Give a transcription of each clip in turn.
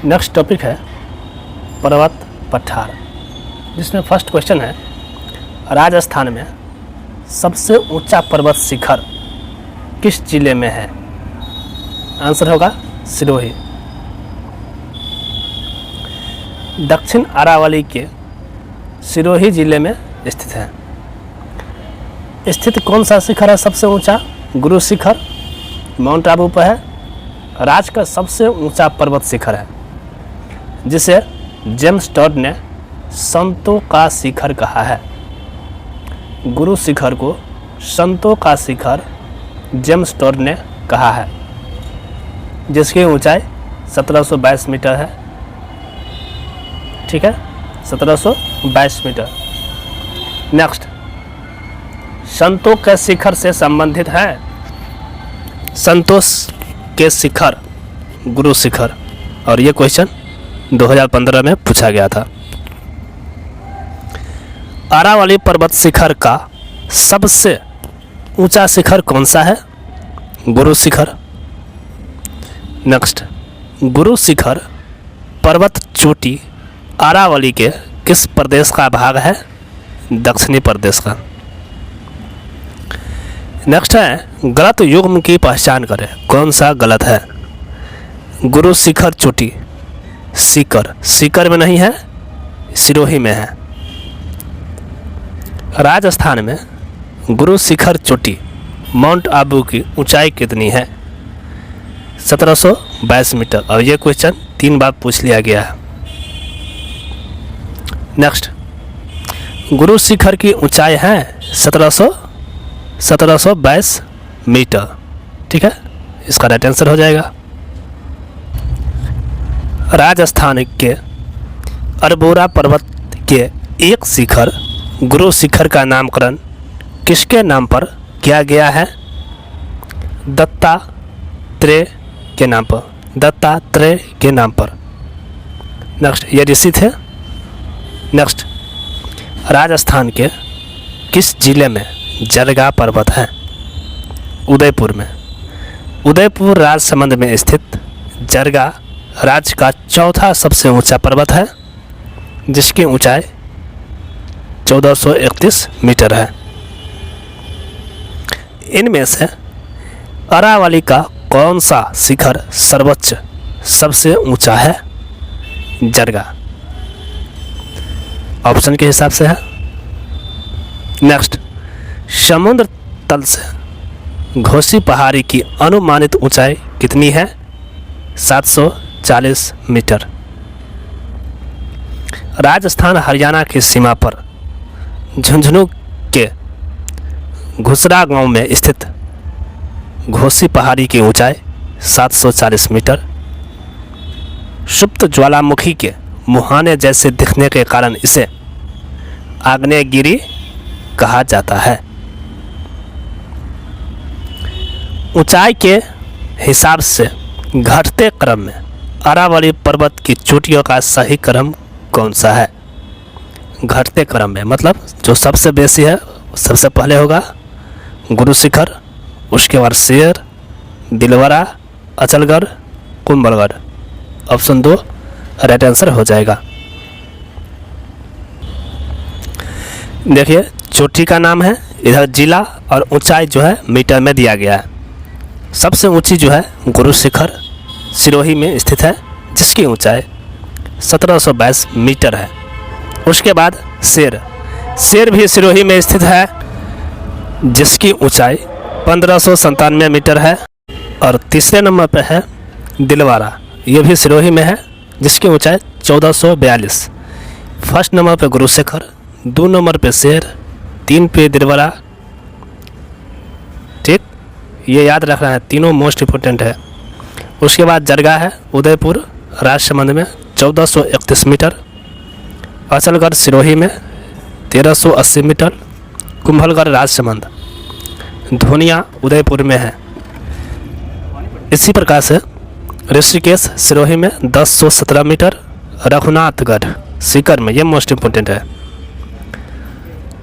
Next topic है पर्वत पठार, जिसमें फर्स्ट क्वेश्चन है राजस्थान में सबसे ऊंचा पर्वत शिखर किस जिले में है? आंसर होगा सिरोही। दक्षिण अरावली के सिरोही जिले में स्थित है। स्थित कौन सा शिखर है सबसे ऊंचा? गुरु शिखर माउंट आबू पर है। राज्य का सबसे ऊंचा पर्वत शिखर है, जिसे जेम्स टॉड ने संतों का शिखर कहा है। गुरु शिखर को संतों का शिखर जेम्स टॉड ने कहा है, जिसकी ऊंचाई 1722 मीटर है। ठीक है, 1722 मीटर। नेक्स्ट, संतों के शिखर से संबंधित है। संतों के शिखर गुरु शिखर, और ये क्वेश्चन 2015 में पूछा गया था। अरावली पर्वत शिखर का सबसे ऊंचा शिखर कौन सा है? गुरु शिखर। नेक्स्ट, गुरु शिखर पर्वत चोटी अरावली के किस प्रदेश का भाग है? दक्षिणी प्रदेश का। नेक्स्ट है गलत युग्म की पहचान करें। कौन सा गलत है? गुरु शिखर चोटी सीकर में नहीं है, सिरोही में है। राजस्थान में गुरु शिखर चोटी माउंट आबू की ऊंचाई कितनी है? 1722 मीटर, और ये क्वेश्चन 3 बार पूछ लिया गया है। नेक्स्ट, गुरु शिखर की ऊंचाई है 1722 मीटर। ठीक है, इसका राइट आंसर हो जाएगा। राजस्थान के अरबोरा पर्वत के एक शिखर गुरु शिखर का नामकरण किसके नाम पर किया गया है? दत्तात्रेय के नाम पर। दत्तात्रेय के नाम पर। नेक्स्ट, ये ऋषि थे। नेक्स्ट, राजस्थान के किस जिले में जरगा पर्वत है? उदयपुर में। उदयपुर राजसमंद में स्थित जरगा राज्य का चौथा सबसे ऊंचा पर्वत है, जिसकी ऊंचाई 1431 मीटर है। इनमें से अरावली का कौन सा शिखर सर्वोच्च सबसे ऊंचा है? जरगा ऑप्शन के हिसाब से है। नेक्स्ट, समुद्र तल से घोसी पहाड़ी की अनुमानित ऊंचाई कितनी है? 740 मीटर। राजस्थान हरियाणा की सीमा पर झुंझुनू के घुसरा गांव में स्थित घोसी पहाड़ी की ऊंचाई 740 मीटर। सुप्त ज्वालामुखी के मुहाने जैसे दिखने के कारण इसे आग्नेयगिरी कहा जाता है। ऊंचाई के हिसाब से घटते क्रम में अरावली पर्वत की चोटियों का सही क्रम कौन सा है? घटते क्रम में मतलब जो सबसे बेसी है सबसे पहले होगा गुरु शिखर, उसके बाद शेर, Dilwara, Achalgarh, Kumbhalgarh. Option 2 right answer हो जाएगा। देखिए, चोटी का नाम है, इधर जिला, और ऊंचाई जो है मीटर में दिया गया है। सबसे ऊंची जो है गुरु शिखर सिरोही में स्थित है, जिसकी ऊंचाई 1722 मीटर है। उसके बाद शेर भी सिरोही में स्थित है, जिसकी ऊंचाई 1597 मीटर है। और तीसरे नंबर पर है दिलवारा, ये भी सिरोही में है, जिसकी ऊंचाई 1442। फर्स्ट नंबर पर गुरु शिखर, 2 नंबर पे शेर, 3 पे दिलवारा। ठीक, ये याद रखना है, तीनों मोस्ट इम्पोर्टेंट है। उसके बाद जरगा है उदयपुर राजसमंद में 1431 मीटर। अचलगढ़ सिरोही में 1380 मीटर। कुंभलगढ़ राजसमंद, धोनिया उदयपुर में है। इसी प्रकार से ऋषिकेश सिरोही में 1017 मीटर। रघुनाथगढ़ सीकर में, ये मोस्ट इम्पोर्टेंट है।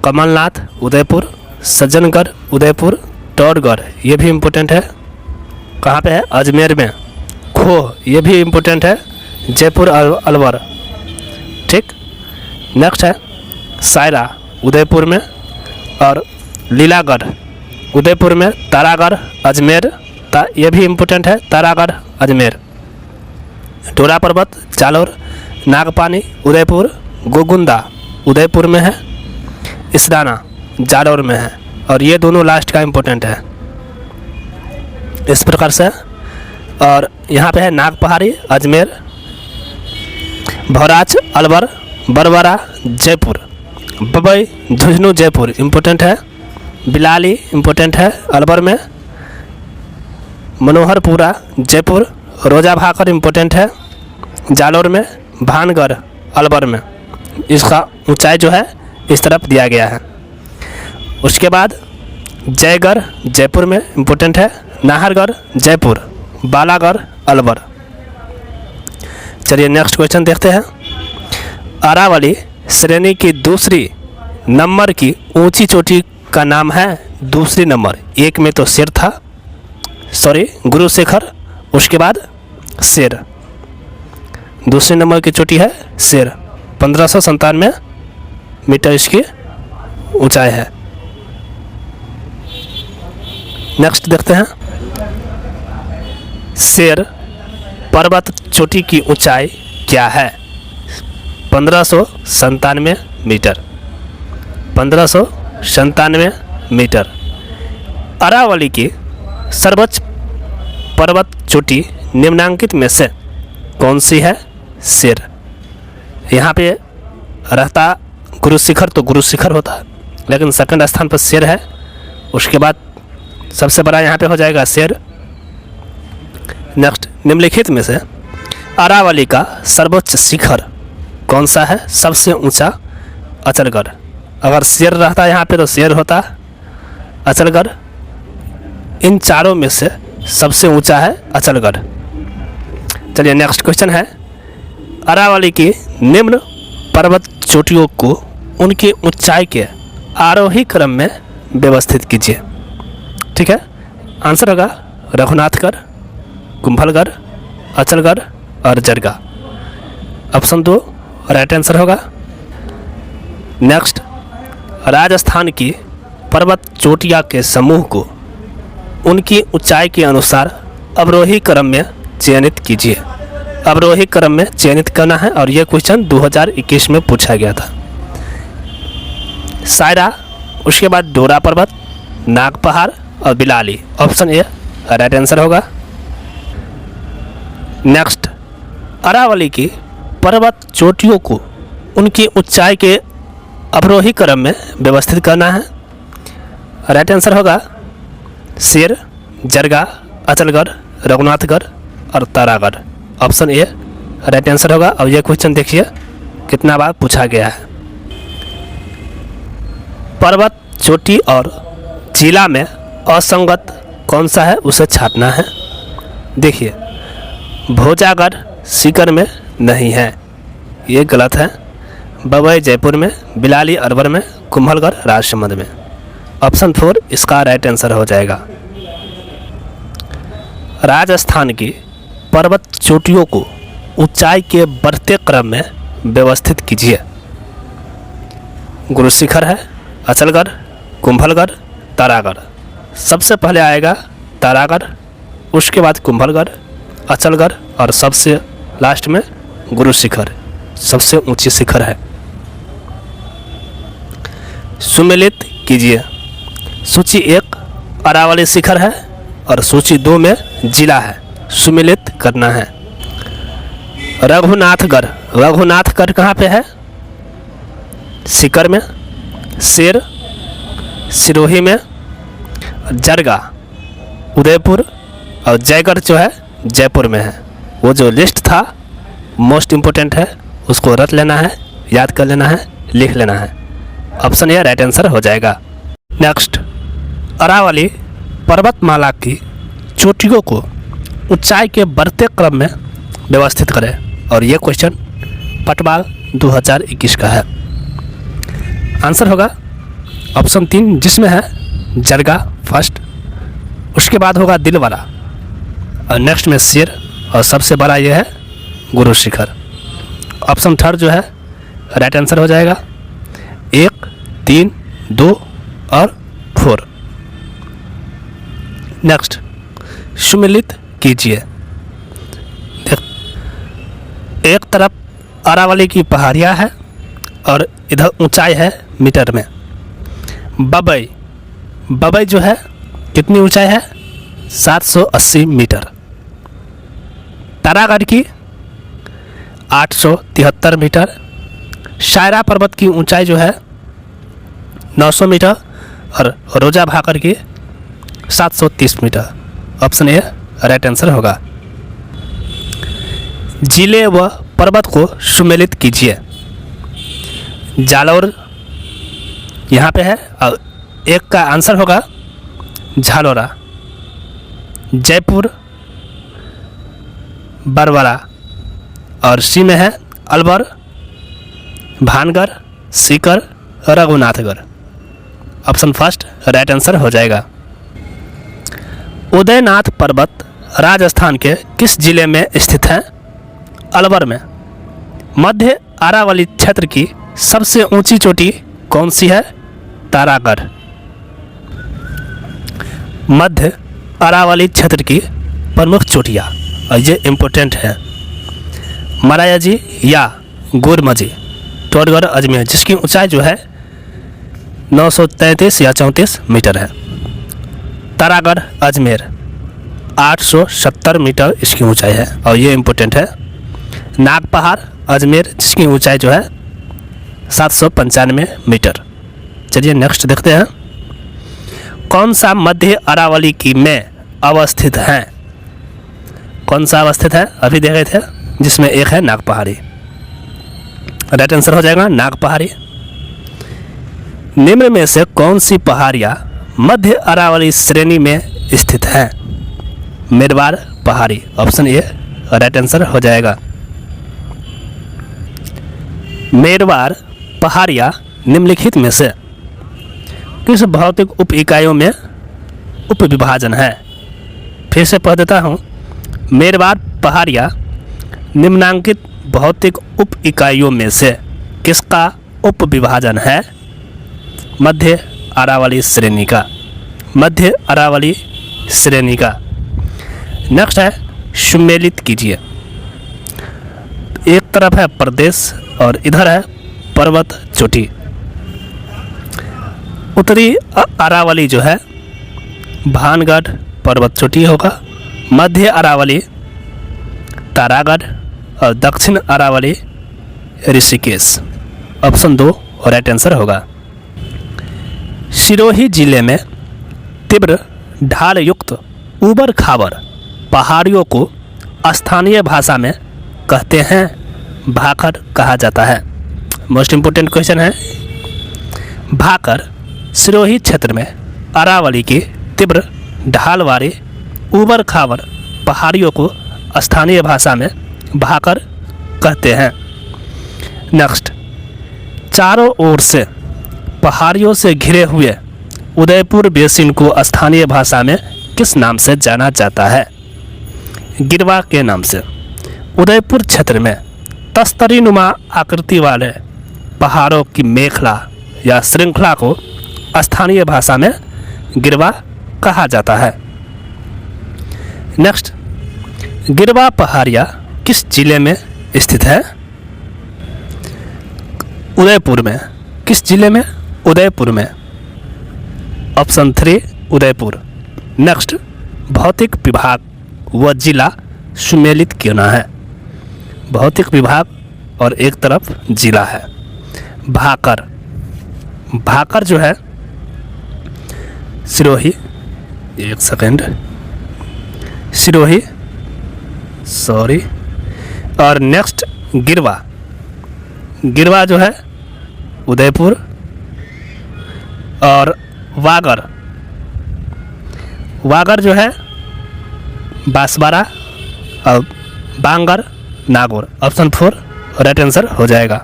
कमलनाथ उदयपुर, सज्जनगढ़ उदयपुर, टॉडगढ़, ये भी इम्पोर्टेंट है। कहाँ पे है? अजमेर में। खोह, ये भी इम्पोर्टेंट है, जयपुर अलवर। ठीक, नेक्स्ट है सायरा उदयपुर में, और लीलागढ़ उदयपुर में, तारागढ़ अजमेर, ये भी इम्पोर्टेंट है, तारागढ़ अजमेर। डोरा पर्वत जालौर, नागपानी उदयपुर, गोगुंदा उदयपुर में है, इसराना जालौर में है, और ये दोनों लास्ट का इम्पोर्टेंट है इस प्रकार से। और यहाँ पे है नागपहाड़ी अजमेर, भौराच अलवर, बरबरा जयपुर, बबई झुंझुनू जयपुर इम्पोर्टेंट है, बिलाली इम्पोर्टेंट है अलवर में, मनोहरपुरा जयपुर, रोजा भाकर इम्पोर्टेंट है जालौर में, भानगढ़ अलवर में। इसका ऊंचाई जो है इस तरफ दिया गया है। उसके बाद जयगढ़ जयपुर में इम्पोर्टेंट है, नाहरगढ़ जयपुर, बालागढ़ अलवर। चलिए नेक्स्ट क्वेश्चन देखते हैं। अरावली श्रेणी की दूसरी नंबर की ऊंची चोटी का नाम है दूसरी नंबर। एक में तो शेर था, सॉरी गुरु शिखर, उसके बाद शेर। दूसरे नंबर की चोटी है शेर, 1597 मीटर इसकी ऊंचाई है। नेक्स्ट देखते हैं। शेर पर्वत चोटी की ऊंचाई क्या है? 1597 मीटर। 1597 मीटर। अरावली की सर्वोच्च पर्वत चोटी निम्नांकित में से कौन सी है? शेर। यहाँ पे रहता गुरु शिखर तो गुरु शिखर होता है, लेकिन सेकंड स्थान पर शेर है। उसके बाद सबसे बड़ा यहाँ पे हो जाएगा शेर। नेक्स्ट, निम्नलिखित में से अरावली का सर्वोच्च शिखर कौन सा है? सबसे ऊंचा अचलगढ़। अगर शेर रहता यहाँ पे तो शेर होता, अचलगढ़। इन चारों में से सबसे ऊंचा है अचलगढ़। चलिए नेक्स्ट क्वेश्चन है। अरावली की निम्न पर्वत चोटियों को उनकी ऊंचाई के आरोही क्रम में व्यवस्थित कीजिए। ठीक है, आंसर होगा रघुनाथगढ़, कुंभलगढ़, अचलगढ़ और जरगा। ऑप्शन 2 राइट आंसर होगा। नेक्स्ट, राजस्थान की पर्वत चोटियाँ के समूह को उनकी ऊंचाई के अनुसार अवरोही क्रम में चयनित कीजिए। अवरोही क्रम में चयनित करना है, और यह क्वेश्चन 2021 में पूछा गया था। सायरा, उसके बाद डोरा पर्वत, नागपहाड़ और Bilali. Option A right answer होगा। नेक्स्ट, अरावली की पर्वत चोटियों को उनकी ऊंचाई के अवरोही क्रम में व्यवस्थित करना है। राइट आंसर होगा शेर, जरगा, अचलगढ़, रघुनाथगढ़ और Taragarh. Option A right answer होगा। और यह क्वेश्चन देखिए कितना बार पूछा गया है। पर्वत चोटी और जिला में असंगत कौन सा है उसे छापना है। देखिए, भोजागढ़ सीकर में नहीं है, ये गलत है। बबई जयपुर में, बिलाली अलवर में, कुंभलगढ़ राजसमंद में। ऑप्शन 4 इसका राइट आंसर हो जाएगा। राजस्थान की पर्वत चोटियों को ऊंचाई के बढ़ते क्रम में व्यवस्थित कीजिए। गुरु शिखर है, अचलगढ़, कुंभलगढ़, तारागढ़। सबसे पहले आएगा तारागढ़, उसके बाद कुंभलगढ़, अचलगढ़ और सबसे लास्ट में गुरु शिखर, सबसे ऊंची शिखर है। सुमेलित कीजिए। सूची 1 अरावली शिखर है और सूची 2 में जिला है। सुमेलित करना है। रघुनाथगढ़, रघुनाथगढ़ कहाँ पे है? सीकर में, शेर सिरोही में, जरगा उदयपुर और जयगढ़ जो है जयपुर में है। वो जो लिस्ट था मोस्ट इम्पोर्टेंट है, उसको रट लेना है, याद कर लेना है, लिख लेना है। ऑप्शन ए राइट आंसर हो जाएगा। नेक्स्ट, अरावली पर्वतमाला की चोटियों को ऊंचाई के बढ़ते क्रम में व्यवस्थित करें। और ये क्वेश्चन पटवार 2021 का है। आंसर होगा ऑप्शन 3 जिसमें है जरगा फर्स्ट, उसके बाद होगा दिलवारा और नेक्स्ट में शेर और सबसे बड़ा ये है गुरु शिखर। ऑप्शन थर्ड जो है राइट आंसर हो जाएगा। 1, 3, 2 और 4। नेक्स्ट, सुमेलित कीजिए। एक तरफ अरावली की पहाड़ियाँ है और इधर ऊंचाई है मीटर में। बबई, बबई जो है कितनी ऊंचाई है? 780 मीटर। तारागढ़ की 873 मीटर। शायरा पर्वत की ऊंचाई जो है 900 मीटर और रोजा भाकर की 730 metre. Option A right answer होगा। जिले व पर्वत को सुमेलित कीजिए। जालौर यहाँ पे है और एक का आंसर होगा झालोरा। जयपुर, बरवाला और सी में है Alwar, Bhangarh, Sikar, Raghunathgarh. Option first right answer हो जाएगा। उदयनाथ पर्वत राजस्थान के किस जिले में स्थित है? अलवर में। मध्य अरावली क्षेत्र की सबसे ऊंची चोटी कौन सी है? तारागढ़। मध्य अरावली क्षेत्र की प्रमुख चोटियाँ, और ये इम्पोर्टेंट है, मरायाजी या गुरमजी, टोडगढ़, अजमेर, जिसकी ऊंचाई जो है 933 या 34 मीटर है। तारागढ़, अजमेर 870 मीटर इसकी ऊंचाई है और ये इम्पोर्टेंट है। नागपहाड़, अजमेर, जिसकी ऊंचाई जो है 795 मीटर। चलिए नेक्स्ट देखते हैं। कौन सा मध्य अरावली की में अवस्थित है? कौन सा अवस्थित है? अभी देख रहे थे, जिसमें एक है नागपहाड़ी। राइट आंसर हो जाएगा नागपहाड़ी। निम्न में से कौन सी पहाड़ियाँ मध्य अरावली श्रेणी में स्थित है? मेरवाड़ पहाड़ी। ऑप्शन ए राइट आंसर हो जाएगा। मेरवाड़ पहाड़ियाँ निम्नलिखित में से किस भौतिक उप इकाइयों में उप विभाजन है? फिर से पढ़ देता हूँ। मेरवाड़ पहाड़ियाँ निम्नांकित भौतिक उप इकाइयों में से किसका उप विभाजन है? मध्य अरावली श्रेणी का। मध्य अरावली श्रेणी का। नेक्स्ट है सुमेलित कीजिए। एक तरफ है प्रदेश और इधर है पर्वत चोटी। उत्तरी अरावली जो है भानगढ़ पर्वत चोटी होगा। मध्य अरावली तारागढ़ और दक्षिण Aravalli Rishikesh. Option 2 right answer होगा। सिरोही जिले में तीव्र ढाल युक्त ऊबड़ खाबड़ पहाड़ियों को स्थानीय भाषा में कहते हैं भाकर कहा जाता है। मोस्ट इम्पोर्टेंट क्वेश्चन है। भाकर सिरोही क्षेत्र में अरावली की तीव्र ढाल वाली ऊबड़ खाबड़ पहाड़ियों को स्थानीय भाषा में भाकर कहते हैं। नेक्स्ट, चारों ओर से पहाड़ियों से घिरे हुए उदयपुर बेसिन को स्थानीय भाषा में किस नाम से जाना जाता है? गिरवा के नाम से। उदयपुर क्षेत्र में तस्तरी नुमा आकृति वाले पहाड़ों की मेखला या श्रृंखला को स्थानीय भाषा में गिरवा कहा जाता है। नेक्स्ट, गिरवा पहाड़ियाँ किस जिले में स्थित है? उदयपुर में। किस जिले में? उदयपुर में। ऑप्शन 3 उदयपुर। नेक्स्ट, भौतिक विभाग व जिला सुमेलित क्यों है? भौतिक विभाग और एक तरफ जिला है। भाकर। भाकर जो है सिरोही, एक सेकेंड, सिरोही, सॉरी, और नेक्स्ट गिरवा। गिरवा जो है उदयपुर और वागड़। वागड़ जो है बांसवाड़ा और Bangar Nagaur. Option 4 right answer हो जाएगा।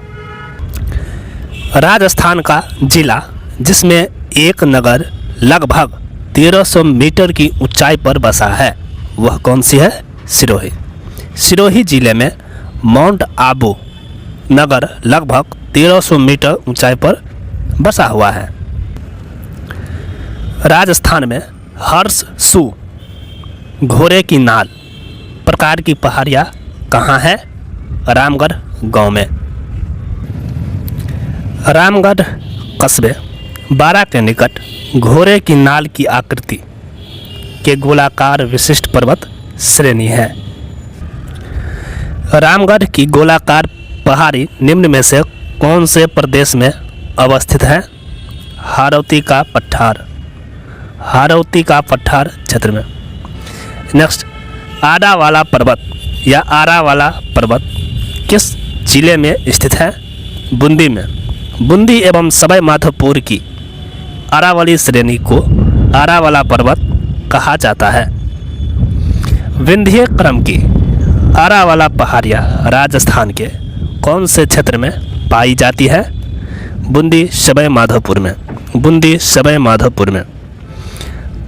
राजस्थान का जिला जिसमें एक नगर लगभग 1300 मीटर की ऊंचाई पर बसा है वह कौन सी है? सिरोही। सिरोही जिले में माउंट आबू नगर लगभग 1300 मीटर ऊंचाई पर बसा हुआ है। राजस्थान में हर्ष सु घोड़े की नाल प्रकार की पहाड़ियाँ कहाँ है? रामगढ़ गांव में। रामगढ़ कस्बे बारा के निकट घोड़े की नाल की आकृति के गोलाकार विशिष्ट पर्वत श्रेणी है। रामगढ़ की गोलाकार पहाड़ी निम्न में से कौन से प्रदेश में अवस्थित है? हाड़ौती का पठार, हाड़ौती का पठार क्षेत्र में। नेक्स्ट, आड़ा वाला पर्वत या आरा वाला पर्वत किस जिले में स्थित है? बूंदी में। बूंदी एवं सवाई माधोपुर की अरावली श्रेणी को आरा वाला पर्वत कहा जाता है। विंध्य क्रम की आरा वाला पहाड़ियाँ राजस्थान के कौन से क्षेत्र में पाई जाती है? बूंदी सवाई माधोपुर में। बूंदी सवाई माधोपुर में।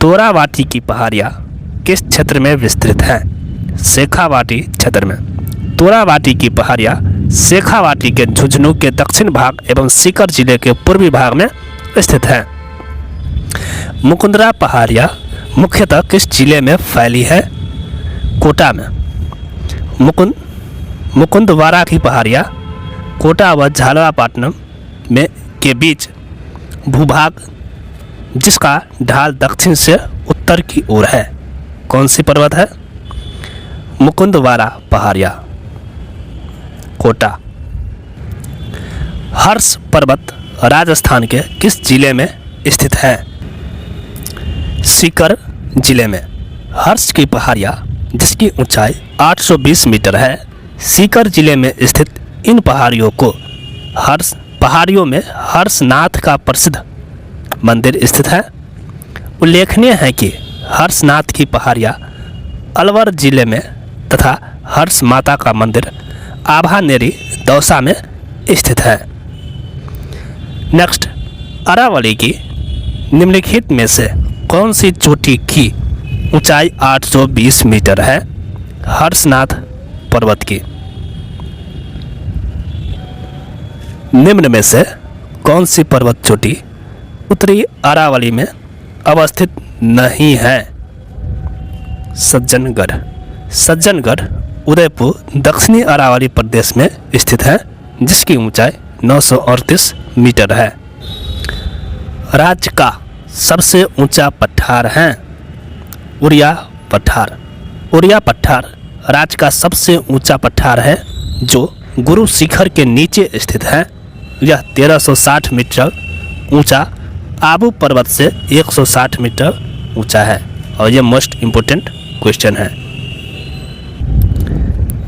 तोरावाटी की पहाड़ियाँ किस क्षेत्र में विस्तृत हैं? शेखावाटी क्षेत्र में। तोरावाटी की पहाड़ियाँ शेखावाटी के झुंझुनू के दक्षिण भाग एवं सीकर जिले के पूर्वी भाग में स्थित हैं। मुकुंदरा पहाड़ियाँ मुख्यतः किस जिले में फैली है? कोटा में। मुकुंदवारा की पहाड़ियाँ कोटा व झालरापाटन में के बीच भूभाग जिसका ढाल दक्षिण से उत्तर की ओर है। कौन सी पर्वत है? मुकुंदवारा पहाड़ियाँ कोटा। हर्ष पर्वत राजस्थान के किस जिले में स्थित है? सीकर जिले में। हर्ष की पहाड़ियाँ जिसकी ऊंचाई 820 मीटर है, सीकर जिले में स्थित इन पहाड़ियों को पहाड़ियों में हर्षनाथ का प्रसिद्ध मंदिर स्थित है। उल्लेखनीय है कि हर्षनाथ की पहाड़ियाँ अलवर जिले में तथा हर्ष माता का मंदिर आभानेरी दौसा में स्थित है। नेक्स्ट, अरावली की निम्नलिखित में से कौन सी चोटी की ऊंचाई 820 मीटर है? हर्षनाथ पर्वत की। निम्न में से कौन सी पर्वत चोटी उत्तरी अरावली में अवस्थित नहीं है? सज्जनगढ़। सज्जनगढ़ उदयपुर दक्षिणी अरावली प्रदेश में स्थित है जिसकी ऊंचाई 938 मीटर है। राज्य का सबसे ऊंचा पठार है? उरिया पठार। उरिया पठार राज्य का सबसे ऊंचा पठार है जो गुरु शिखर के नीचे स्थित है। यह 1360 मीटर ऊंचा आबू पर्वत से 160 मीटर ऊंचा है और यह मोस्ट इम्पोर्टेंट क्वेश्चन है।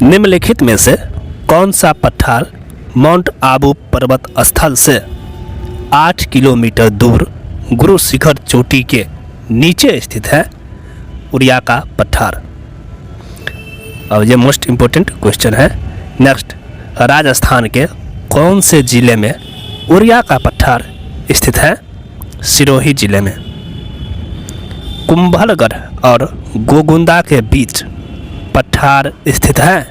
निम्नलिखित में से कौन सा पठार माउंट आबू पर्वत स्थल से 8 किलोमीटर दूर गुरु शिखर चोटी के नीचे स्थित है? उरिया का पठार। और ये मोस्ट इम्पोर्टेंट क्वेश्चन है। नेक्स्ट, राजस्थान के कौन से जिले में उरिया का पठार स्थित है? सिरोही जिले में। कुंभलगढ़ और गोगुंदा के बीच पठार स्थित है?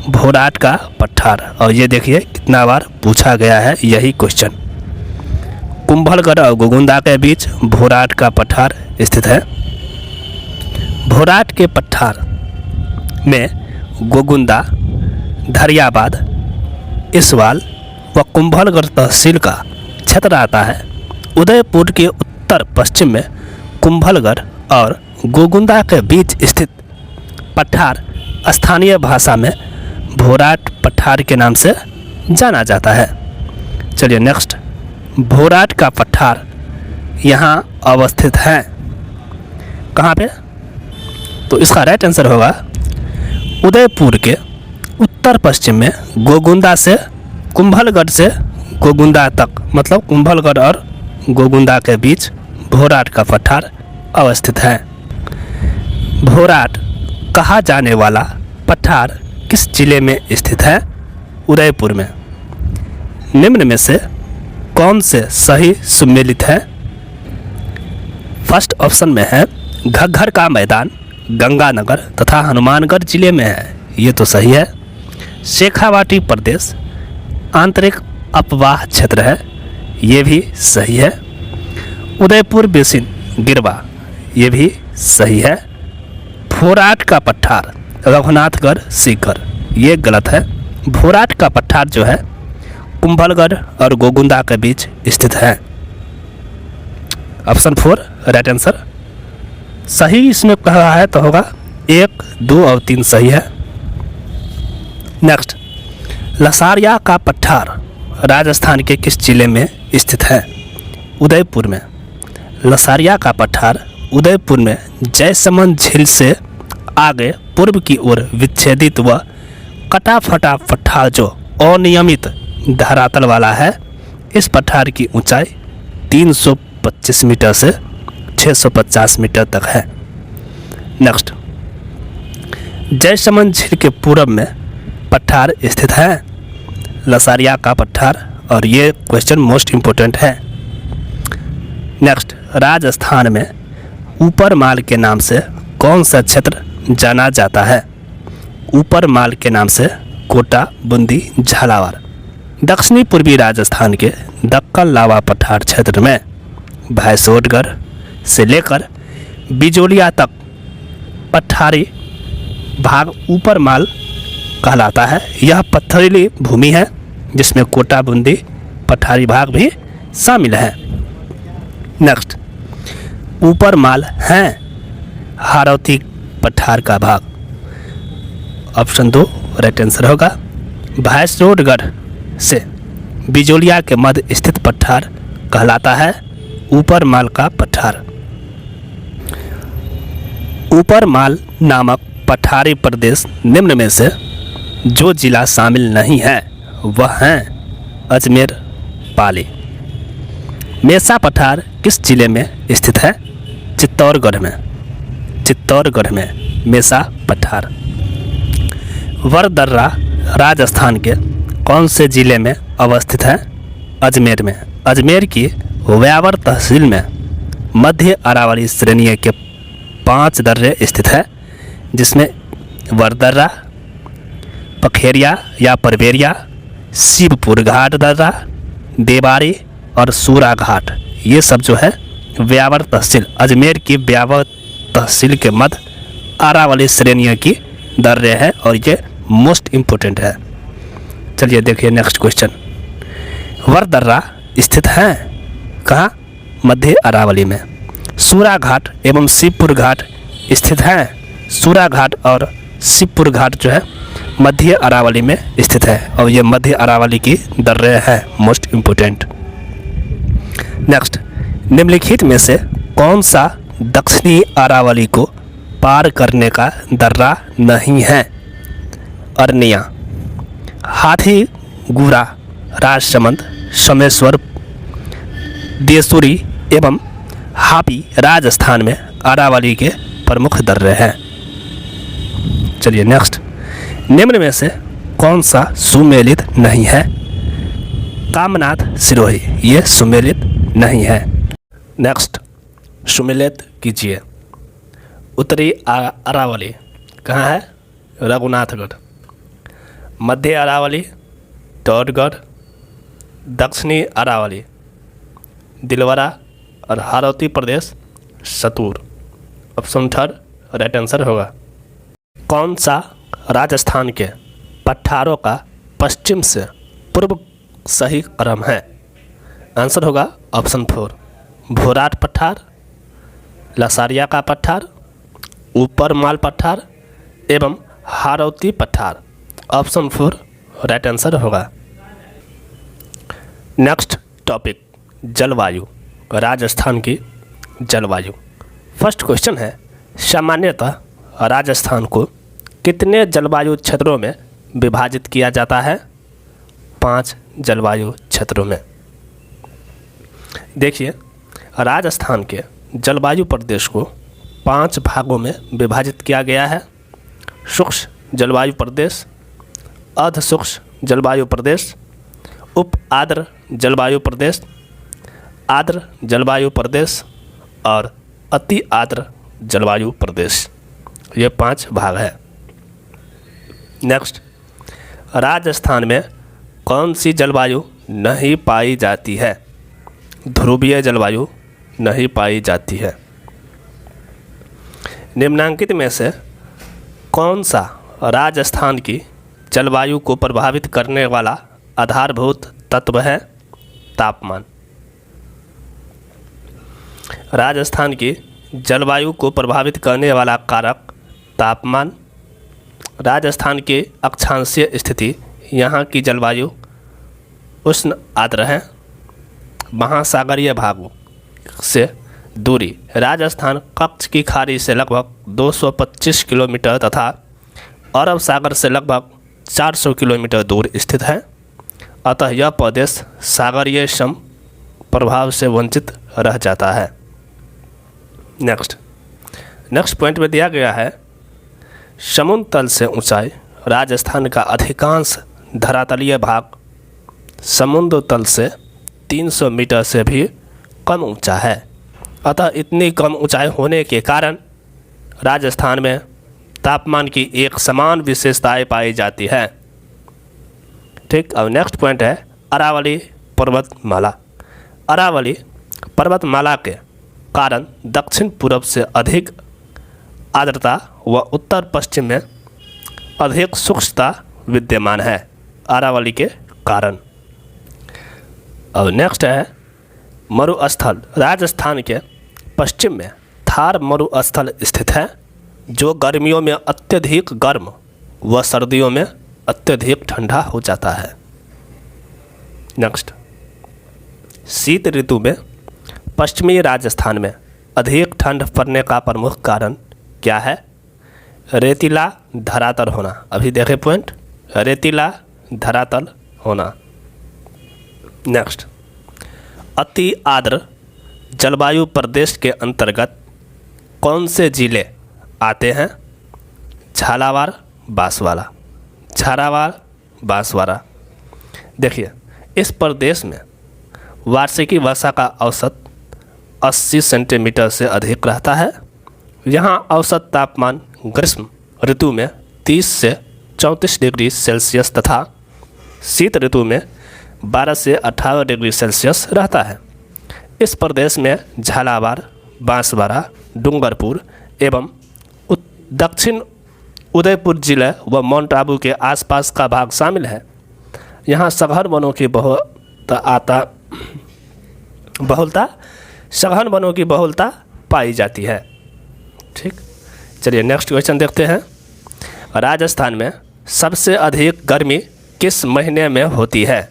भोराट का पठार। और ये देखिए कितना बार पूछा गया है यही क्वेश्चन। कुंभलगढ़ और गोगुंदा के बीच भोराट का पठार स्थित है। भोराट के पठार में गोगुंदा, धरियाबाद, इसवाल व कुंभलगढ़ तहसील का क्षेत्र आता है। उदयपुर के उत्तर पश्चिम में कुंभलगढ़ और गोगुंदा के बीच स्थित पठार स्थानीय भाषा में भोराट पठार के नाम से जाना जाता है। चलिए नेक्स्ट, भोराट का पठार यहाँ अवस्थित है कहाँ पे? तो इसका राइट आंसर होगा उदयपुर के उत्तर पश्चिम में गोगुंदा से कुंभलगढ़ से गोगुंदा तक, मतलब कुंभलगढ़ और गोगुंदा के बीच भोराट का पठार अवस्थित है। भोराट कहा जाने वाला पठार किस जिले में स्थित है? उदयपुर में। निम्न में से कौन से सही सुमेलित है? फर्स्ट ऑप्शन में है घग्घर का मैदान गंगानगर तथा हनुमानगढ़ जिले में है, ये तो सही है। शेखावाटी प्रदेश आंतरिक अपवाह क्षेत्र है, ये भी सही है। उदयपुर बेसिन गिरवा, ये भी सही है। भोराट का पठार रघुनाथगढ़ सीकर, ये गलत है। भोराट का पठार जो है कुंभलगढ़ और गोगुंदा के बीच स्थित है। Option 4 right answer. सही इसमें कहा है तो होगा 1, 2 और 3 सही है। नेक्स्ट, लसारिया का पठार राजस्थान के किस जिले में स्थित है? उदयपुर में। लसारिया का पठार उदयपुर में जयसमंद झील से आगे पूर्व की ओर विच्छेदित व कटा फटा पठार जो अनियमित धरातल वाला है। इस पठार की ऊंचाई 325 मीटर से 650 मीटर तक है। नेक्स्ट, जयसमंद झील के पूर्व में पठार स्थित है, लसारिया का पठार, और ये क्वेश्चन मोस्ट इम्पोर्टेंट है। नेक्स्ट, राजस्थान में ऊपर माल के नाम से कौन सा क्षेत्र जाना जाता है? ऊपर माल के नाम से कोटा, बूंदी, झालावाड़। दक्षिणी पूर्वी राजस्थान के दक्कन लावा पठार क्षेत्र में भैंसोटगढ़ से लेकर बिजोलिया तक पठारी भाग ऊपर माल कहलाता है। यह पथरीली भूमि है जिसमें कोटा, बूंदी, पठारी भाग भी शामिल है। नेक्स्ट, ऊपर माल है हारौती पठार का भाग। ऑप्शन 2 राइट आंसर होगा। भैंसरोडगढ़ से बिजोलिया के मध्य स्थित पठार कहलाता है ऊपर माल का पठार। ऊपर माल नामक पठारी प्रदेश निम्न में से जो जिला शामिल नहीं है वह है अजमेर, पाली। मेसा पठार किस जिले में स्थित है? चित्तौड़गढ़ में। चित्तौड़गढ़ में मेसा पठार। वरदर्रा राजस्थान के कौन से जिले में अवस्थित है? अजमेर में। अजमेर की व्यावर तहसील में मध्य अरावली श्रेणी के 5 दर्रे स्थित है, जिसमें वरदर्रा, पखेरिया या परवेरिया, शिवपुर घाट दर्रा, देवारी और सूरा घाट, ये सब जो है व्यावर तहसील, अजमेर की व्यावर तहसील के मध्य अरावली श्रेणी की दर्रे है और ये मोस्ट इम्पोर्टेंट है। चलिए देखिए नेक्स्ट क्वेश्चन। वरदर्रा स्थित है कहाँ? मध्य अरावली में। सूरा घाट एवं शिवपुर घाट स्थित है। सूरा घाट और शिवपुर घाट जो है मध्य अरावली में स्थित है और ये मध्य अरावली की दर्रे है, मोस्ट इम्पोर्टेंट। नेक्स्ट, निम्नलिखित में से कौन सा दक्षिणी अरावली को पार करने का दर्रा नहीं है? अरनिया, हाथी गुरा, राजसमंद, समेश्वर, देसुरी एवं हापी राजस्थान में अरावली के प्रमुख दर्रे हैं। चलिए नेक्स्ट, निम्न में से कौन सा सुमेलित नहीं है? कामनाथ सिरोही, ये सुमेलित नहीं है। नेक्स्ट, सुमेलित कीजिए। उत्तरी अरावली कहाँ है? रघुनाथगढ़। मध्य अरावली टोडगढ़, दक्षिणी अरावली दिलवरा और हारौती प्रदेश सतूर। ऑप्शन 3 राइट आंसर होगा। कौन सा राजस्थान के पठारों का पश्चिम से पूर्व सही क्रम है? आंसर होगा ऑप्शन 4 भोराट पठार, लसारिया का पठार, ऊपर माल पठार एवं हारौती पठार। ऑप्शन 4 राइट आंसर होगा। नेक्स्ट टॉपिक, जलवायु, राजस्थान की जलवायु। फर्स्ट क्वेश्चन है, सामान्यतः राजस्थान को कितने जलवायु क्षेत्रों में विभाजित किया जाता है? 5 जलवायु क्षेत्रों में। देखिए, राजस्थान के जलवायु प्रदेश को 5 भागों में विभाजित किया गया है। शुष्क जलवायु प्रदेश, अर्ध शुष्क जलवायु प्रदेश, उप आर्द्र जलवायु प्रदेश, आर्द्र जलवायु प्रदेश और अति आर्द्र जलवायु प्रदेश। ये 5 भाग है। नेक्स्ट, राजस्थान में कौन सी जलवायु नहीं पाई जाती है? ध्रुवीय जलवायु नहीं पाई जाती है। निम्नांकित में से कौन सा राजस्थान की जलवायु को प्रभावित करने वाला आधारभूत तत्व है? तापमान। राजस्थान की जलवायु को प्रभावित करने वाला कारक तापमान। राजस्थान की अक्षांशीय स्थिति, यहाँ की जलवायु उष्ण आर्द्र है। महासागरीय भागों से दूरी, राजस्थान कच्छ की खाड़ी से लगभग 225 किलोमीटर तथा अरब सागर से लगभग 400 किलोमीटर दूर स्थित है, अतः यह प्रदेश सागरीय सम प्रभाव से वंचित रह जाता है। नेक्स्ट पॉइंट में दिया गया है, समुद्र तल से ऊंचाई। राजस्थान का अधिकांश धरातलीय भाग समुद्र तल से 300 मीटर से भी कम ऊंचा है, अतः इतनी कम ऊंचाई होने के कारण राजस्थान में तापमान की एक समान विशेषताएं पाई जाती है। ठीक, अब नेक्स्ट पॉइंट है अरावली पर्वतमाला। अरावली पर्वतमाला के कारण दक्षिण पूर्व से अधिक आर्द्रता व उत्तर पश्चिम में अधिक शुष्कता विद्यमान है, अरावली के कारण। अब नेक्स्ट है मरुस्थल। राजस्थान के पश्चिम में थार मरुस्थल स्थित है, जो गर्मियों में अत्यधिक गर्म व सर्दियों में अत्यधिक ठंडा हो जाता है। नेक्स्ट, शीत ऋतु में पश्चिमी राजस्थान में अधिक ठंड पड़ने का प्रमुख कारण क्या है? रेतीला धरातल होना। अभी देखें पॉइंट, रेतीला धरातल होना। नेक्स्ट, अति आर्द्र जलवायु प्रदेश के अंतर्गत कौन से जिले आते हैं? झालावाड़, बांसवाड़ा। झालावाड़, बांसवाड़ा। देखिए, इस प्रदेश में वार्षिकी वर्षा का औसत 80 सेंटीमीटर से अधिक रहता है। यहाँ औसत तापमान ग्रीष्म ऋतु में 30 से 34 डिग्री सेल्सियस तथा शीत ऋतु में 12 से 18 डिग्री सेल्सियस रहता है। इस प्रदेश में झालावाड़, बांसवाड़ा, डूंगरपुर एवं दक्षिण उदयपुर जिले व माउंट आबू के आसपास का भाग शामिल है। यहाँ सघन वनों की सघन वनों की बहुलता पाई जाती है। ठीक, चलिए नेक्स्ट क्वेश्चन देखते हैं। राजस्थान में सबसे अधिक गर्मी किस महीने में होती है?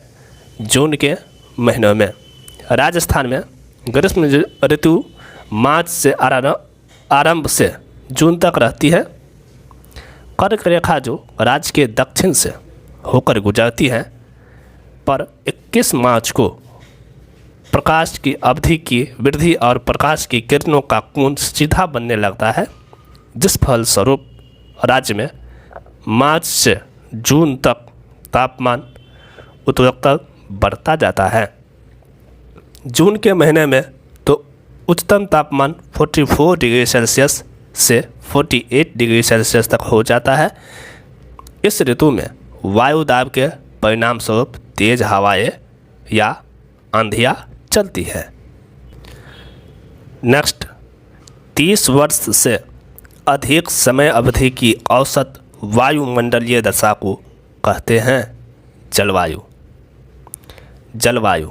जून के महीनों में। राजस्थान में ग्रीष्म ऋतु मार्च से आरंभ से जून तक रहती है। कर्क रेखा जो राज्य के दक्षिण से होकर गुजरती है, पर 21 मार्च को प्रकाश की अवधि की वृद्धि और प्रकाश की किरणों का कोण सीधा बनने लगता है, जिस फलस्वरूप राज्य में मार्च से जून तक तापमान उत्तरोत्तर बढ़ता जाता है। जून के महीने में तो उच्चतम तापमान 44 डिग्री सेल्सियस से 48 डिग्री सेल्सियस तक हो जाता है। इस ऋतु में वायु दाब के परिणाम स्वरूप तेज हवाएं या आंधियाँ चलती है। नेक्स्ट, 30 वर्ष से अधिक समय अवधि की औसत वायुमंडलीय दशा को कहते हैं जलवायु। जलवायु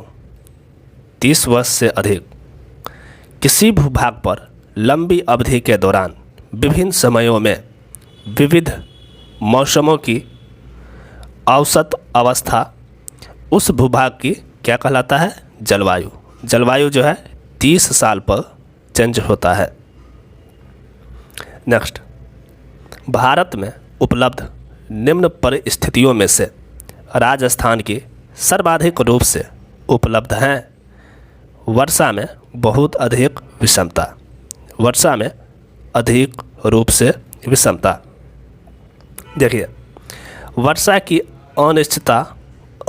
30 वर्ष से अधिक किसी भूभाग पर लंबी अवधि के दौरान विभिन्न समयों में विविध मौसमों की औसत अवस्था उस भूभाग की क्या कहलाता है? जलवायु। जलवायु जो है 30 साल पर चेंज होता है। नेक्स्ट, भारत में उपलब्ध निम्न परिस्थितियों में से राजस्थान की सर्वाधिक रूप से उपलब्ध हैं। वर्षा में बहुत अधिक विषमता। वर्षा में अधिक रूप से विषमता। देखिए, वर्षा की अनिश्चितता,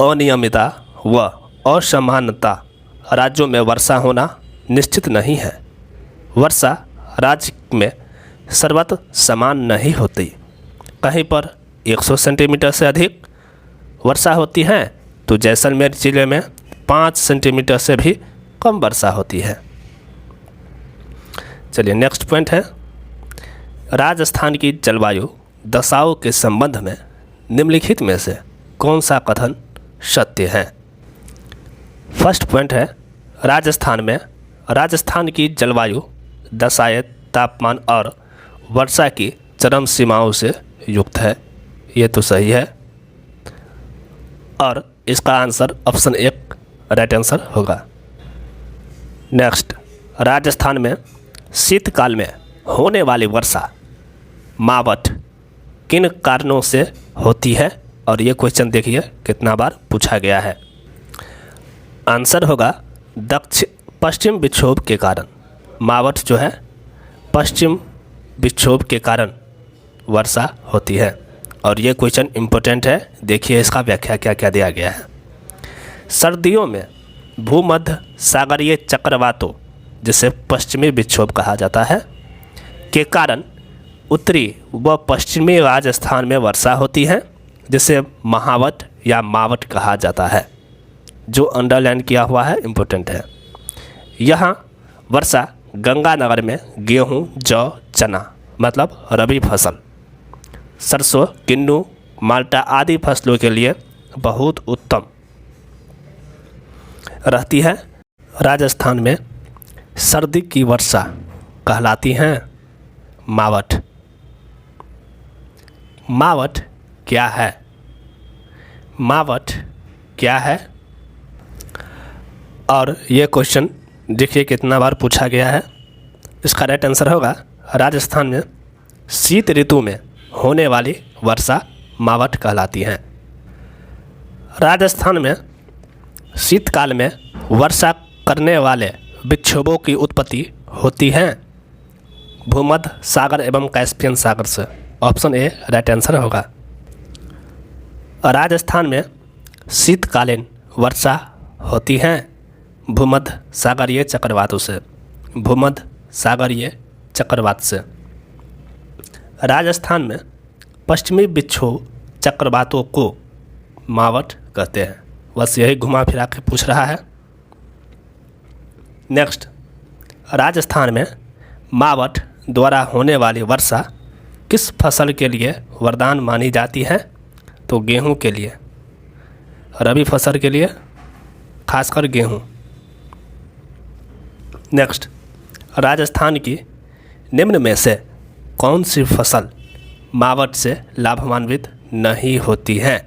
अनियमितता व असमानता। राज्यों में वर्षा होना निश्चित नहीं है। वर्षा राज्य में सर्वत्र समान नहीं होती। कहीं पर 100 सेंटीमीटर से अधिक वर्षा होती है तो जैसलमेर ज़िले में 5 सेंटीमीटर से भी कम वर्षा होती है। चलिए नेक्स्ट पॉइंट है, राजस्थान की जलवायु दशाओं के संबंध में निम्नलिखित में से कौन सा कथन सत्य है। फर्स्ट पॉइंट है, राजस्थान की जलवायु दशाएं तापमान और वर्षा की चरम सीमाओं से युक्त है। ये तो सही है और इसका आंसर ऑप्शन 1 राइट आंसर होगा। नेक्स्ट, राजस्थान में शीतकाल में होने वाली वर्षा मावठ किन कारणों से होती है, और ये क्वेश्चन देखिए कितना बार पूछा गया है। आंसर होगा पश्चिम विक्षोभ के कारण। मावठ जो है पश्चिम विक्षोभ के कारण वर्षा होती है, और ये क्वेश्चन इम्पोर्टेंट है। देखिए इसका व्याख्या क्या क्या दिया गया है। सर्दियों में भूमध्य सागरीय चक्रवातों, जिसे पश्चिमी विक्षोभ कहा जाता है, के कारण उत्तरी व पश्चिमी राजस्थान में वर्षा होती है, जिसे महावट या मावट कहा जाता है। जो अंडरलाइन किया हुआ है इम्पोर्टेंट है। यहाँ वर्षा गंगानगर में गेहूँ, जौ, चना मतलब रबी फसल, सरसों, किन्नू, माल्टा आदि फसलों के लिए बहुत उत्तम रहती है। राजस्थान में सर्दी की वर्षा कहलाती हैं मावठ। मावठ क्या है? मावठ क्या है? और ये क्वेश्चन देखिए कितना बार पूछा गया है। इसका राइट आंसर होगा, राजस्थान में शीत ऋतु में होने वाली वर्षा मावठ कहलाती है। राजस्थान में शीतकाल में वर्षा करने वाले विक्षोभों की उत्पत्ति होती है भूमध्य सागर एवं कैस्पियन सागर से। ऑप्शन ए राइट आंसर होगा। राजस्थान में शीतकालीन वर्षा होती है भूमध्य सागरीय चक्रवातों से। भूमध्य सागरीय चक्रवात से। राजस्थान में पश्चिमी विक्षोभ चक्रवातों को मावठ कहते हैं। बस यही घुमा फिरा के पूछ रहा है। नेक्स्ट, राजस्थान में मावठ द्वारा होने वाली वर्षा किस फसल के लिए वरदान मानी जाती है? तो गेहूं के लिए, रबी फसल के लिए, खासकर गेहूं। नेक्स्ट, राजस्थान की निम्न में से कौन सी फसल मावठ से लाभान्वित नहीं होती है?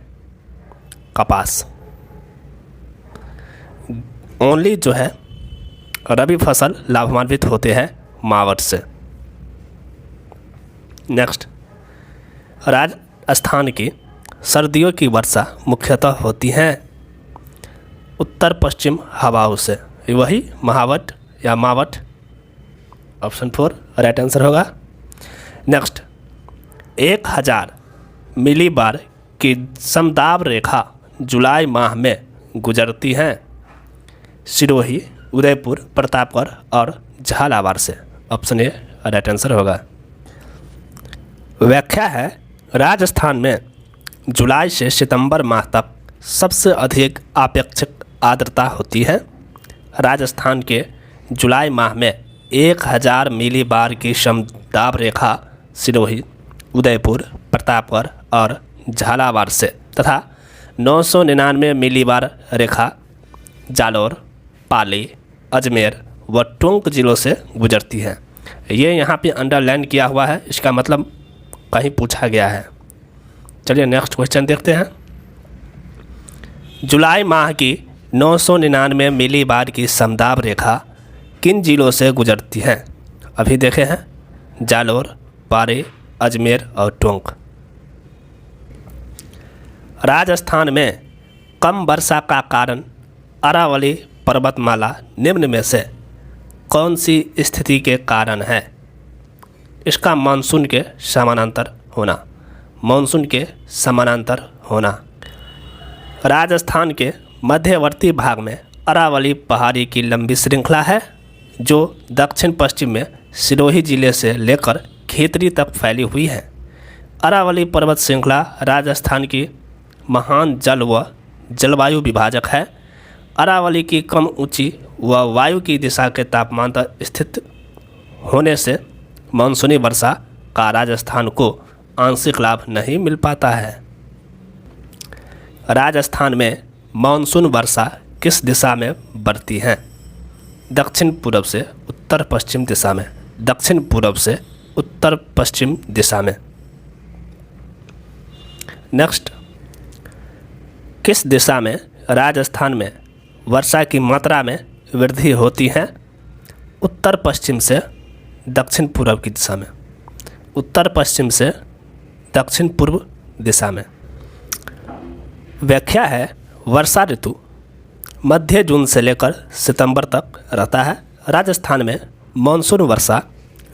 कपास। ओनली जो है रबी फसल लाभान्वित होते हैं मावठ से। नेक्स्ट, राजस्थान की सर्दियों की वर्षा मुख्यतः होती है उत्तर पश्चिम हवाओं से। वही महावट या मावठ। ऑप्शन 4 राइट आंसर होगा। नेक्स्ट, 1000 मिलीबार की समदाब रेखा जुलाई माह में गुजरती है सिरोही, उदयपुर, प्रतापगढ़ और झालावाड़ से। ऑप्शन ए राइट आंसर होगा। व्याख्या है, राजस्थान में जुलाई से सितंबर माह तक सबसे अधिक अपेक्षित आर्द्रता होती है। राजस्थान के जुलाई माह में 1000 मिलीबार की समदाब रेखा सिरोही, उदयपुर, प्रतापगढ़ और झालावाड़ से तथा 999 मिलीबार रेखा जालोर, पाली, अजमेर व टोंक जिलों से गुजरती है। ये यहाँ पे अंडरलाइन किया हुआ है, इसका मतलब कहीं पूछा गया है। चलिए नेक्स्ट क्वेश्चन देखते हैं। जुलाई माह की 999 मिलीबार की समदाब रेखा किन जिलों से गुजरती है? अभी देखे हैं, जालोर, पाली, अजमेर और टोंक। राजस्थान में कम वर्षा का कारण अरावली पर्वतमाला निम्न में से कौन सी स्थिति के कारण है? इसका मानसून के समानांतर होना। मानसून के समानांतर होना। राजस्थान के मध्यवर्ती भाग में अरावली पहाड़ी की लंबी श्रृंखला है जो दक्षिण पश्चिम में सिरोही जिले से लेकर खेतरी तक फैली हुई है। अरावली पर्वत श्रृंखला राजस्थान की महान जल व जलवायु विभाजक है। अरावली की कम ऊंची व वायु की दिशा के तापमान तक स्थित होने से मानसूनी वर्षा का राजस्थान को आंशिक लाभ नहीं मिल पाता है। राजस्थान में मानसून वर्षा किस दिशा में बढ़ती है? दक्षिण पूर्व से उत्तर पश्चिम दिशा में। दक्षिण पूर्व से उत्तर पश्चिम दिशा में। नेक्स्ट, किस दिशा में राजस्थान में वर्षा की मात्रा में वृद्धि होती है? उत्तर पश्चिम से दक्षिण पूर्व की दिशा में। उत्तर पश्चिम से दक्षिण पूर्व दिशा में। व्याख्या है, वर्षा ऋतु मध्य जून से लेकर सितंबर तक रहता है। राजस्थान में मानसून वर्षा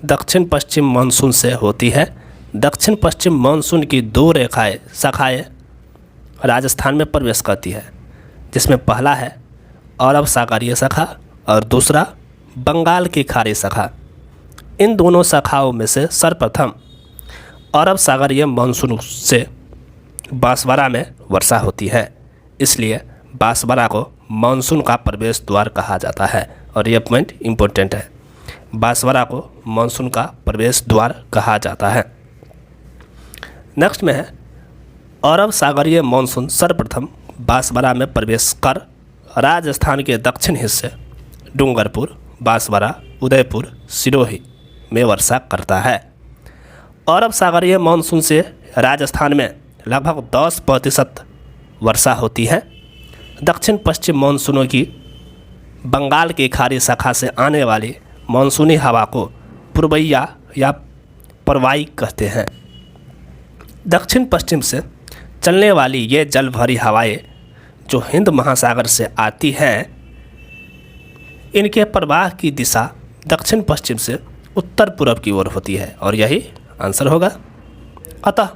दक्षिण पश्चिम मानसून से होती है। दक्षिण पश्चिम मानसून की दो शाखाएं राजस्थान में प्रवेश करती है, जिसमें पहला है अरब सागरीय शाखा और दूसरा बंगाल की खाड़ी शाखा। इन दोनों शाखाओं में से सर्वप्रथम अरब सागरीय मानसून से बांसवाड़ा में वर्षा होती है, इसलिए बांसवाड़ा को मानसून का प्रवेश द्वार कहा जाता है। और यह पॉइंट इम्पोर्टेंट है, बांसवाड़ा को मानसून का प्रवेश द्वार कहा जाता है। नेक्स्ट में है, अरब सागरीय मानसून सर्वप्रथम बांसवाड़ा में प्रवेश कर राजस्थान के दक्षिण हिस्से डूंगरपुर, बांसवाड़ा, उदयपुर, सिरोही में वर्षा करता है। अरब सागरीय मानसून से राजस्थान में लगभग 10% वर्षा होती है। दक्षिण पश्चिम मानसूनों की बंगाल की खाड़ी शाखा से आने वाली मानसूनी हवा को पूर्वैया या परवाई कहते हैं। दक्षिण पश्चिम से चलने वाली ये जल भरी हवाएं जो हिंद महासागर से आती हैं, इनके प्रवाह की दिशा दक्षिण पश्चिम से उत्तर पूर्व की ओर होती है, और यही आंसर होगा। अतः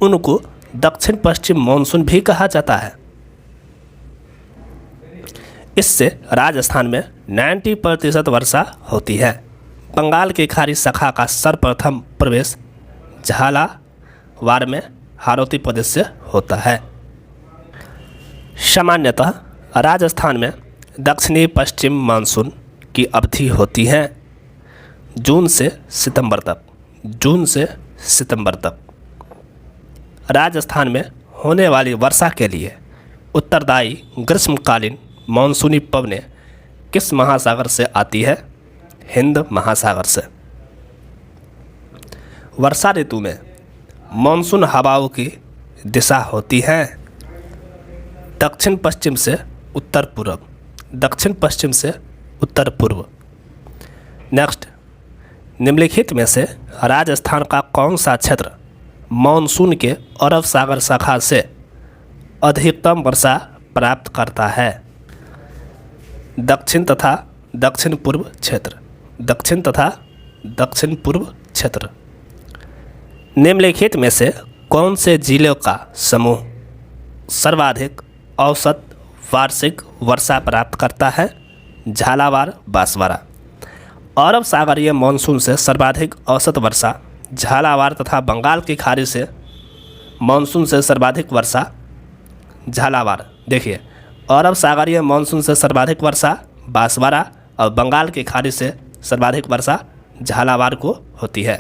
उनको दक्षिण पश्चिम मानसून भी कहा जाता है। इससे राजस्थान में 90% वर्षा होती है। बंगाल की खाड़ी शाखा का सर्वप्रथम प्रवेश झालावाड़ में हाड़ौती प्रदेश से होता है। सामान्यतः राजस्थान में दक्षिणी पश्चिम मानसून की अवधि होती है जून से सितंबर तक। जून से सितंबर तक राजस्थान में होने वाली वर्षा के लिए उत्तरदायी ग्रीष्मकालीन मानसूनी पवनें किस महासागर से आती है? हिंद महासागर से। वर्षा ऋतु में मानसून हवाओं की दिशा होती है दक्षिण पश्चिम से उत्तर पूर्व। दक्षिण पश्चिम से उत्तर पूर्व। नेक्स्ट, निम्नलिखित में से राजस्थान का कौन सा क्षेत्र मानसून के अरब सागर शाखा से अधिकतम वर्षा प्राप्त करता है? दक्षिण तथा दक्षिण पूर्व क्षेत्र। दक्षिण तथा दक्षिण पूर्व क्षेत्र। निम्नलिखित में से कौन से जिलों का समूह सर्वाधिक औसत वार्षिक वर्षा प्राप्त करता है? झालावाड़, बांसवाड़ा। अरब सागरीय मानसून से सर्वाधिक औसत वर्षा झालावाड़ तथा बंगाल की खाड़ी से मानसून से सर्वाधिक वर्षा झालावाड़। देखिए, अरब सागरीय मानसून से सर्वाधिक वर्षा बांसवाड़ा और बंगाल की खाड़ी से सर्वाधिक वर्षा झालावाड़ को होती है।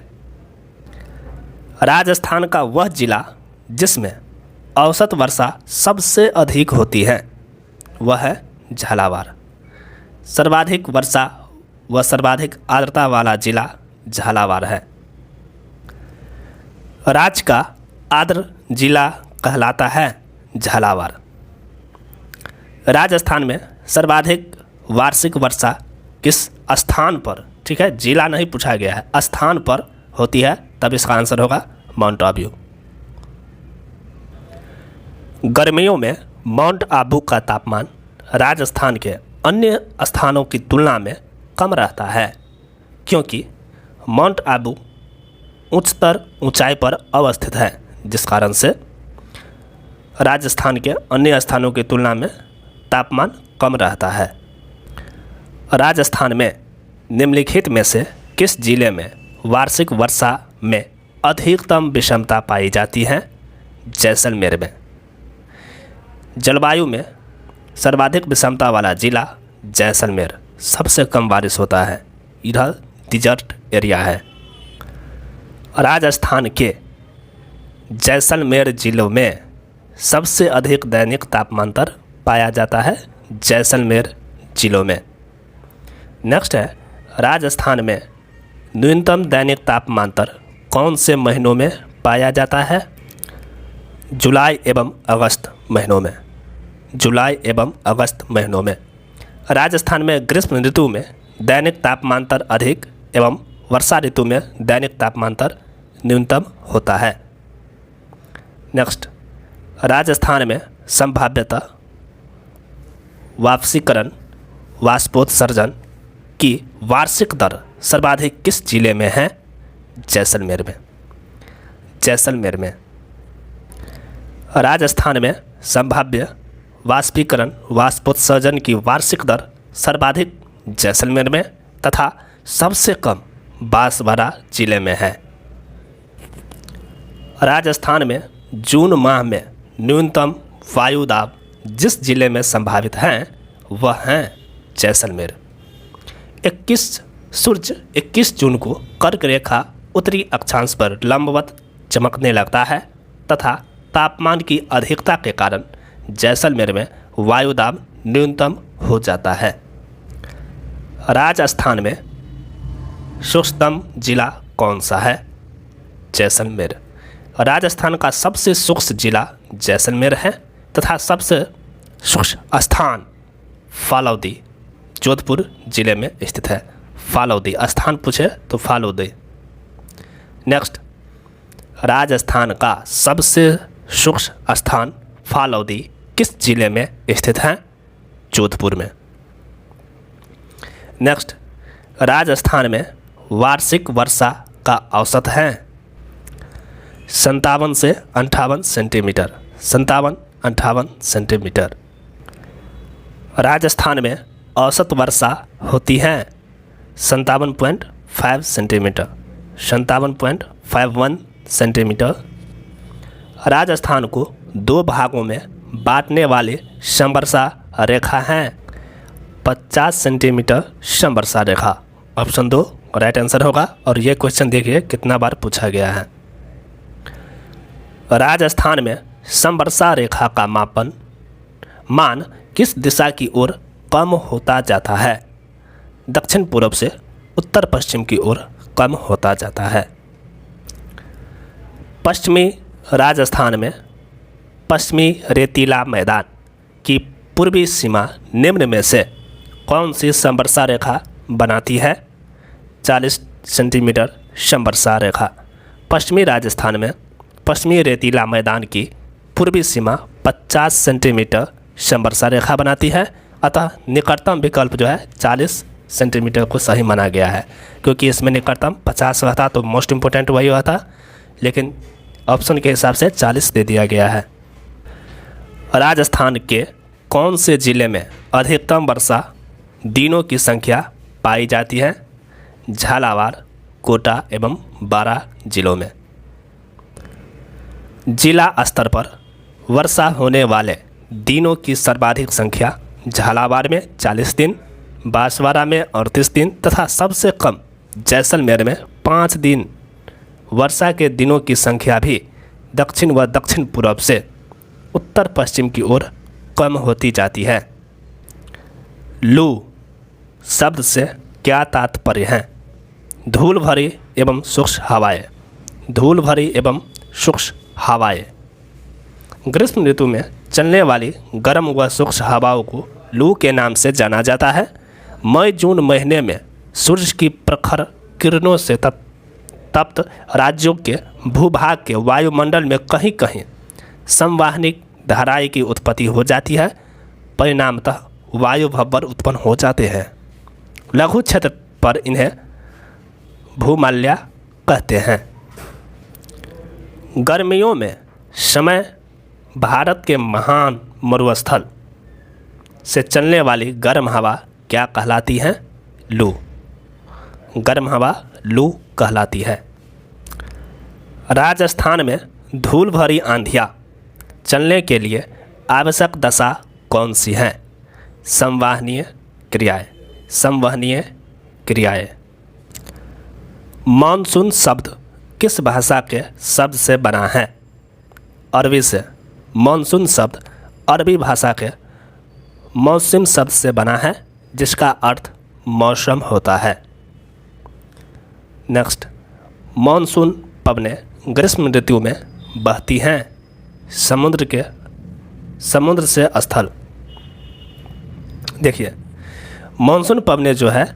राजस्थान का वह जिला जिसमें औसत वर्षा सबसे अधिक होती है वह है झालावाड़। सर्वाधिक वर्षा व सर्वाधिक आर्द्रता वाला जिला झालावाड़ है। राज्य का आर्द्र जिला कहलाता है झालावाड़। राजस्थान में सर्वाधिक वार्षिक वर्षा किस स्थान पर, ठीक है, जिला नहीं पूछा गया है, स्थान पर होती है, तब इसका आंसर होगा माउंट आबू। गर्मियों में माउंट आबू का तापमान राजस्थान के अन्य स्थानों की तुलना में कम रहता है, क्योंकि माउंट आबू उच्चतर ऊंचाई पर अवस्थित है, जिस कारण से राजस्थान के अन्य स्थानों की तुलना में तापमान कम रहता है। राजस्थान में निम्नलिखित में से किस जिले में वार्षिक वर्षा में अधिकतम विषमता पाई जाती है? जैसलमेर में। जलवायु में सर्वाधिक विषमता वाला जिला जैसलमेर, सबसे कम बारिश होता है, इधर डिजर्ट एरिया है। राजस्थान के जैसलमेर जिलों में सबसे अधिक दैनिक तापमांतर पाया जाता है जैसलमेर जिलों में। नेक्स्ट है, राजस्थान में न्यूनतम दैनिक तापमांतर कौन से महीनों में पाया जाता है? जुलाई एवं अगस्त महीनों में। जुलाई एवं अगस्त महीनों में। राजस्थान में ग्रीष्म ऋतु में दैनिक तापमांतर अधिक एवं वर्षा ऋतु में दैनिक तापमांतर न्यूनतम होता है। नेक्स्ट, राजस्थान में संभाव्यतः वाष्पीकरण वाष्पोत्सर्जन की वार्षिक दर सर्वाधिक किस जिले में है? जैसलमेर में। जैसलमेर में। राजस्थान में संभाव्य वाष्पीकरण वाष्पोत्सर्जन की वार्षिक दर सर्वाधिक जैसलमेर में तथा सबसे कम बांसवाड़ा जिले में है। राजस्थान में जून माह में न्यूनतम वायु दाब जिस जिले में संभावित हैं वह हैं जैसलमेर। 21 जून को कर्क रेखा उत्तरी अक्षांश पर लंबवत चमकने लगता है तथा तापमान की अधिकता के कारण जैसलमेर में वायु दाब न्यूनतम हो जाता है। राजस्थान में शुष्कतम जिला कौन सा है? जैसलमेर। राजस्थान का सबसे शुष्क जिला जैसलमेर है तथा सबसे शुष्क स्थान फालौदी जोधपुर जिले में स्थित है। फालौदी स्थान पूछे तो फालौदी। नेक्स्ट, राजस्थान का सबसे शुष्क स्थान फालौदी किस जिले में स्थित है? जोधपुर में। नेक्स्ट, राजस्थान में वार्षिक वर्षा का औसत है 57 से 58 सेंटीमीटर। 57-58 सेंटीमीटर। राजस्थान में औसत वर्षा होती है 57.5 सेंटीमीटर। 57.51 सेंटीमीटर। राजस्थान को दो भागों में बांटने वाली समवर्षा रेखा है 50 सेंटीमीटर समवर्षा रेखा। ऑप्शन 2 राइट आंसर होगा। और ये क्वेश्चन देखिए कितना बार पूछा गया है। राजस्थान में समवर्षा रेखा का मान किस दिशा की ओर कम होता जाता है? दक्षिण पूर्व से उत्तर पश्चिम की ओर कम होता जाता है। पश्चिमी राजस्थान में पश्चिमी रेतीला मैदान की पूर्वी सीमा निम्न में से कौन सी समवर्षा रेखा बनाती है? 40 सेंटीमीटर समवर्षा रेखा। पश्चिमी राजस्थान में पश्चिमी रेतीला मैदान की पूर्वी सीमा 50 सेंटीमीटर समवर्षा रेखा बनाती है। अतः निकटतम विकल्प जो है 40 सेंटीमीटर को सही माना गया है, क्योंकि इसमें निकटतम 50 रहता तो मोस्ट इम्पोर्टेंट वही होता, लेकिन ऑप्शन के हिसाब से 40 दे दिया गया है। राजस्थान के कौन से ज़िले में अधिकतम वर्षा दिनों की संख्या पाई जाती है? झालावाड़, कोटा एवं बारां जिलों में। जिला स्तर पर वर्षा होने वाले दिनों की सर्वाधिक संख्या झालावाड़ में 40 दिन, बांसवाड़ा में 38 दिन तथा सबसे कम जैसलमेर में 5 दिन। वर्षा के दिनों की संख्या भी दक्षिण व दक्षिण पूर्व से उत्तर पश्चिम की ओर कम होती जाती है। लू शब्द से क्या तात्पर्य है? धूल भरी एवं शुष्क हवाएं। धूल भरी एवं शुष्क हवाएं। ग्रीष्म ऋतु में चलने वाली गर्म व शुष्क हवाओं को लू के नाम से जाना जाता है। मई जून महीने में सूर्य की प्रखर किरणों से तप्त राज्यों के भूभाग के वायुमंडल में कहीं कहीं संवाहनिक धाराएं की उत्पत्ति हो जाती है। परिणामतः वायु भंवर उत्पन्न हो जाते हैं। लघु क्षेत्र पर इन्हें भूमल्या कहते हैं। गर्मियों में समय भारत के महान मरुस्थल से चलने वाली गर्म हवा क्या कहलाती है? लू। गर्म हवा लू कहलाती है। राजस्थान में धूल भरी आंधियाँ चलने के लिए आवश्यक दशा कौन सी है? संवहनीय क्रियाएं। संवहनीय क्रियाएं। मानसून शब्द किस भाषा के शब्द से बना है? अरबी से। मानसून शब्द अरबी भाषा के मौसम शब्द से बना है, जिसका अर्थ मौसम होता है। नेक्स्ट, मानसून पवनें ग्रीष्म ऋतु में बहती हैं समुद्र से स्थल। देखिए, मानसून पवनें जो है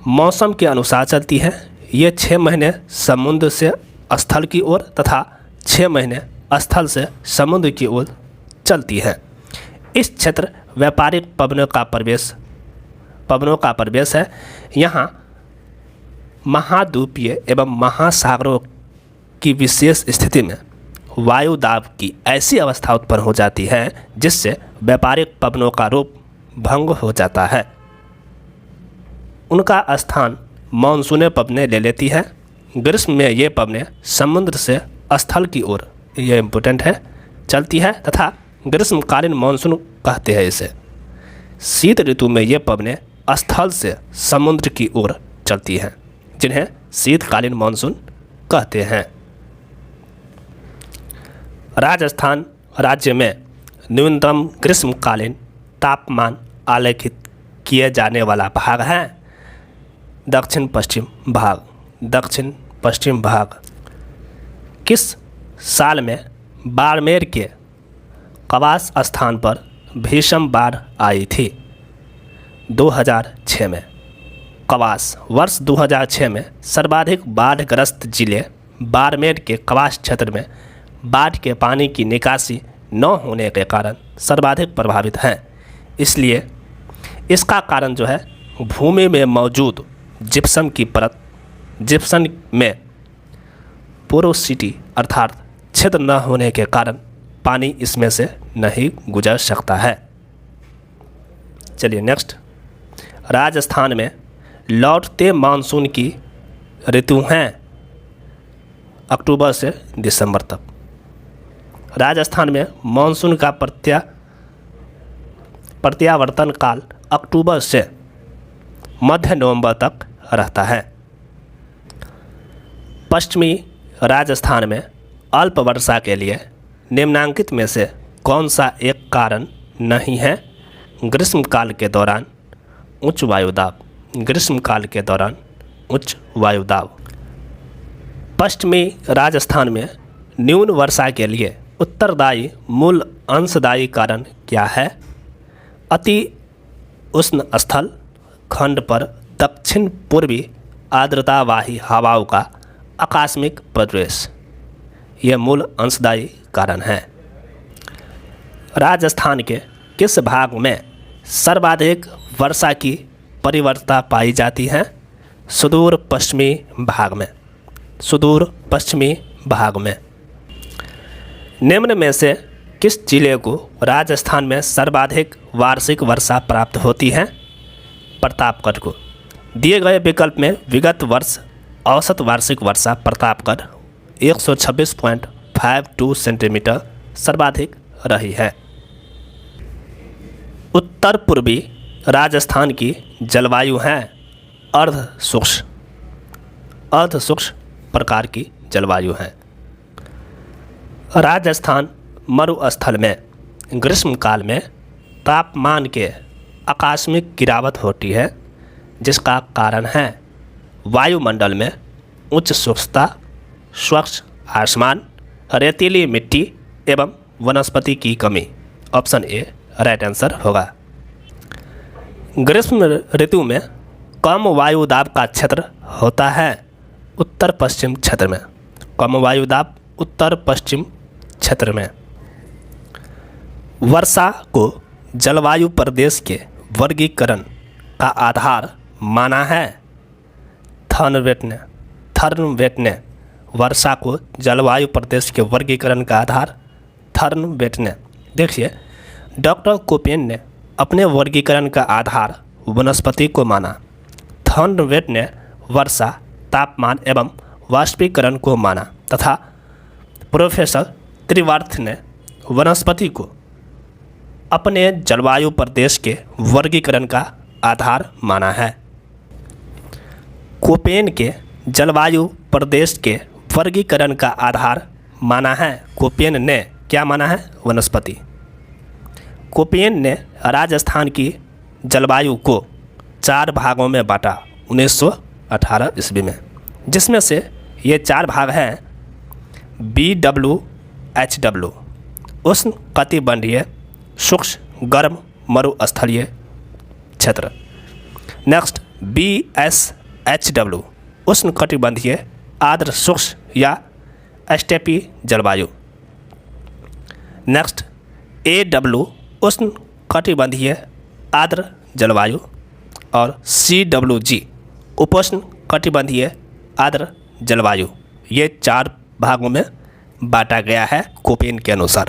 मौसम के अनुसार चलती हैं। ये 6 महीने समुद्र से स्थल की ओर तथा 6 महीने स्थल से समुद्र की ओर चलती है। इस क्षेत्र व्यापारिक पवनों का प्रवेश है। यहाँ महाद्वीपीय एवं महासागरों की विशेष स्थिति में वायु दाब की ऐसी अवस्था उत्पन्न हो जाती है जिससे व्यापारिक पवनों का रूप भंग हो जाता है। उनका स्थान मानसूनी पवनें ले लेती है। ग्रीष्म में ये पवनें समुद्र से स्थल की ओर, ये इम्पोर्टेंट है, चलती है तथा ग्रीष्मकालीन मानसून कहते हैं इसे। शीत ऋतु में ये पवनें स्थल से समुद्र की ओर चलती हैं, जिन्हें शीतकालीन मानसून कहते हैं। राजस्थान राज्य में न्यूनतम ग्रीष्मकालीन तापमान आलेखित किए जाने वाला भाग है दक्षिण पश्चिम भाग। किस साल में बाड़मेर के कवास स्थान पर भीषण बाढ़ आई थी? 2006 में। कवास वर्ष 2006 में सर्वाधिक बाढ़ग्रस्त जिले बाड़मेर के कवास क्षेत्र में बाढ़ के पानी की निकासी न होने के कारण सर्वाधिक प्रभावित हैं। इसलिए इसका कारण जो है भूमि में मौजूद जिप्सम की परत, जिप्सम में पोरोसिटी अर्थात छिद्र न होने के कारण पानी इसमें से नहीं गुजर सकता है। चलिए नेक्स्ट, राजस्थान में लौटते मानसून की ऋतु हैं अक्टूबर से दिसंबर तक। राजस्थान में मानसून का प्रत्यावर्तन काल अक्टूबर से मध्य नवंबर तक रहता है। पश्चिमी राजस्थान में अल्प वर्षा के लिए निम्नांकित में से कौन सा एक कारण नहीं है? ग्रीष्मकाल के दौरान उच्च वायुदाब। ग्रीष्मकाल के दौरान उच्च वायुदाब। पश्चिमी राजस्थान में न्यून वर्षा के लिए उत्तरदायी मूल अंशदायी कारण क्या है? अति उष्ण स्थल खंड पर दक्षिण पूर्वी आर्द्रतावाही हवाओं का आकस्मिक प्रवेश, यह मूल अंशदायी कारण है। राजस्थान के किस भाग में सर्वाधिक वर्षा की परिवर्तता पाई जाती है? सुदूर पश्चिमी भाग में। सुदूर पश्चिमी भाग में। निम्न में से किस जिले को राजस्थान में सर्वाधिक वार्षिक वर्षा प्राप्त होती है? प्रतापगढ़ को। दिए गए विकल्प में विगत वर्ष औसत वार्षिक वर्षा प्रतापगढ़ 126.52 सेंटीमीटर सर्वाधिक रही है। उत्तर पूर्वी राजस्थान की जलवायु है अर्ध शुष्क प्रकार की जलवायु है। राजस्थान मरुस्थल में ग्रीष्मकाल में तापमान के आकस्मिक गिरावट होती है, जिसका कारण है वायुमंडल में उच्च शुष्कता, स्वच्छ आसमान, रेतीली मिट्टी एवं वनस्पति की कमी। ऑप्शन ए राइट आंसर होगा। ग्रीष्म ऋतु में कम वायु दाब का क्षेत्र होता है उत्तर पश्चिम क्षेत्र में। कम वायु दाब उत्तर पश्चिम क्षेत्र में। वर्षा को जलवायु प्रदेश के वर्गीकरण का आधार माना है थर्नवेट ने वर्षा को जलवायु प्रदेश के वर्गीकरण का आधार थर्नवेट ने। देखिए, डॉक्टर कोपेन ने अपने वर्गीकरण का आधार वनस्पति को माना। थर्नवेट ने वर्षा, तापमान एवं वाष्पीकरण को माना तथा प्रोफेसर त्रिवार्थ ने वनस्पति को अपने जलवायु प्रदेश के वर्गीकरण का आधार माना है? कोपेन के जलवायु प्रदेश के वर्गीकरण का आधार माना है। कोपेन ने क्या माना है? वनस्पति। कोपेन ने राजस्थान की जलवायु को 4 भागों में बांटा 1918 ईस्वी में, जिसमें से ये 4 भाग हैं BWHW उष्ण कटिबंधीय शुष्क गर्म मरुस्थलीय क्षेत्र। नेक्स्ट BSHW उष्ण कटिबंधीय आर्द्र शुष्क या स्टेपी जलवायु। नेक्स्ट AW उष्ण कटिबंधीय आर्द्र जलवायु और CWG उपोष्ण कटिबंधीय आर्द्र जलवायु। ये 4 भागों में बांटा गया है कोपेन के अनुसार।